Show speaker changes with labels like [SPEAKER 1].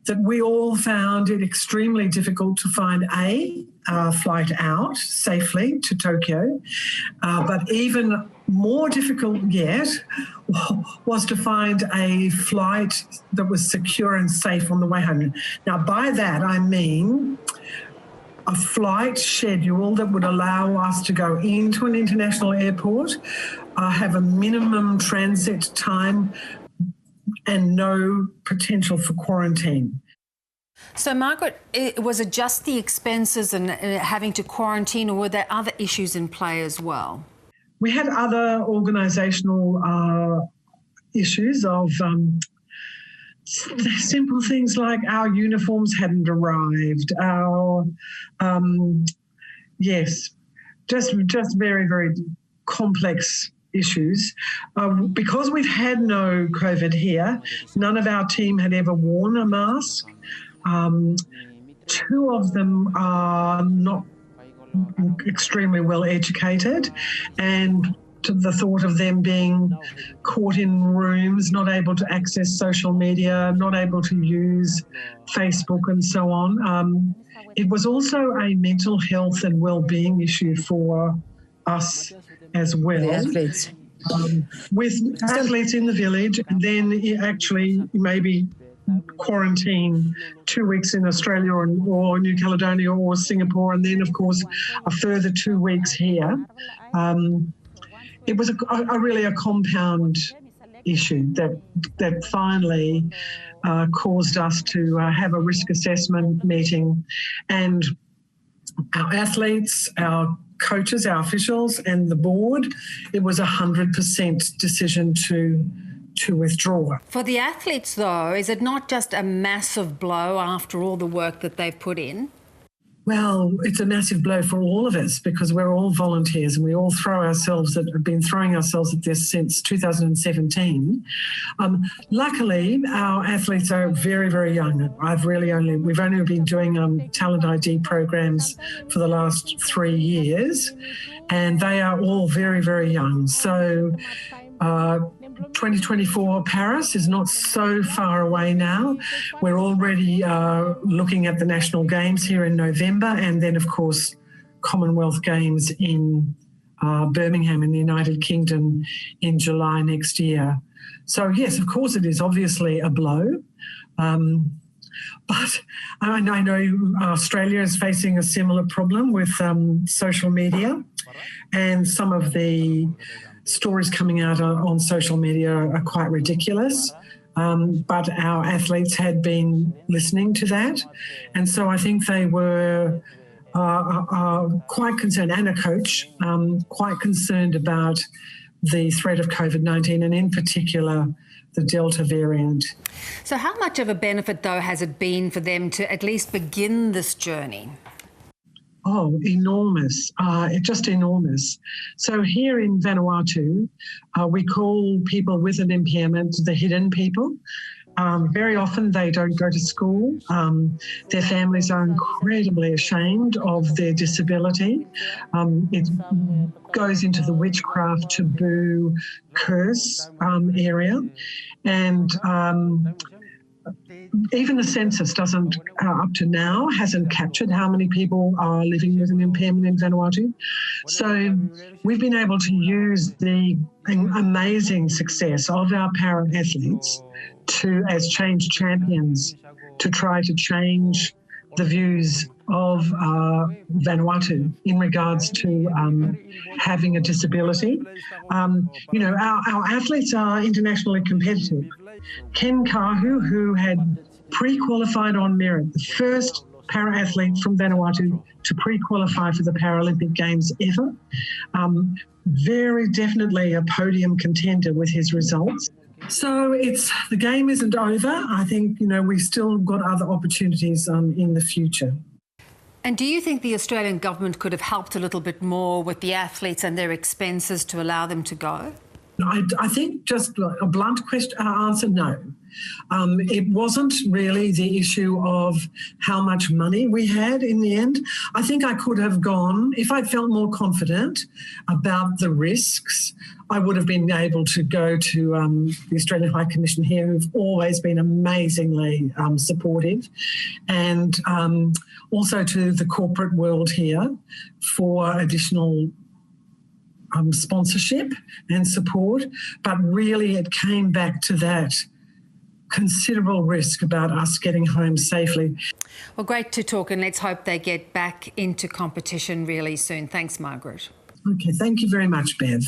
[SPEAKER 1] that we all found it extremely difficult to find a flight out safely to Tokyo, but even more difficult yet was to find a flight that was secure and safe on the way home. Now, by that I mean a flight schedule that would allow us to go into an international airport, have a minimum transit time and no potential for quarantine.
[SPEAKER 2] So, Margaret, was it just the expenses and having to quarantine, or were there other issues in play as well?
[SPEAKER 1] We had other organisational issues of simple things like our uniforms hadn't arrived, just very, very complex issues. Because we've had no COVID here, none of our team had ever worn a mask. Two of them are not extremely well educated, and to the thought of them being caught in rooms, not able to access social media, not able to use Facebook and so on. It was also a mental health and well-being issue for us as well.
[SPEAKER 3] The athletes.
[SPEAKER 1] With athletes in the village, and then actually maybe quarantine 2 weeks in Australia or New Caledonia or Singapore, and then, of course, a further 2 weeks here. It was really a compound issue that finally caused us to have a risk assessment meeting, and our athletes, our coaches, our officials and the board, it was 100% decision to withdraw.
[SPEAKER 2] For the athletes, though, is it not just a massive blow after all the work that they've put in?
[SPEAKER 1] Well, it's a massive blow for all of us because we're all volunteers and we all have been throwing ourselves at this since 2017. Luckily, our athletes are very, very young. We've only been doing talent ID programs for the last 3 years, and they are all very, very young. So 2024 Paris is not so far away now. We're already looking at the National Games here in November, and then, of course, Commonwealth Games in Birmingham in the United Kingdom in July next year. So, yes, of course it is obviously a blow. But I know Australia is facing a similar problem with social media, and some of the stories coming out on social media are quite ridiculous, but our athletes had been listening to that, and so I think they were quite concerned, and a coach, quite concerned about the threat of COVID-19 and in particular the Delta variant.
[SPEAKER 2] So how much of a benefit, though, has it been for them to at least begin this journey?
[SPEAKER 1] Oh, enormous, just enormous. So here in Vanuatu, we call people with an impairment the hidden people. Very often they don't go to school. Their families are incredibly ashamed of their disability. It goes into the witchcraft, taboo, curse area. And even the census doesn't, up to now, hasn't captured how many people are living with an impairment in Vanuatu. So we've been able to use the amazing success of our para-athletes as change champions to try to change the views of Vanuatu in regards to having a disability. Our athletes are internationally competitive. Ken Kahu, who had pre-qualified on merit, the first para-athlete from Vanuatu to pre-qualify for the Paralympic Games ever, very definitely a podium contender with his results. So the game isn't over. I think, we've still got other opportunities in the future.
[SPEAKER 2] And do you think the Australian government could have helped a little bit more with the athletes and their expenses to allow them to go?
[SPEAKER 1] I think just a blunt answer, no. It wasn't really the issue of how much money we had in the end. I think I could have gone, if I felt more confident about the risks, I would have been able to go to the Australian High Commission here, who've always been amazingly supportive, and also to the corporate world here for additional sponsorship and support. But really it came back to that considerable risk about us getting home safely.
[SPEAKER 2] Well, great to talk, and let's hope they get back into competition really soon. Thanks, Margaret.
[SPEAKER 1] Okay, thank you very much, Bev.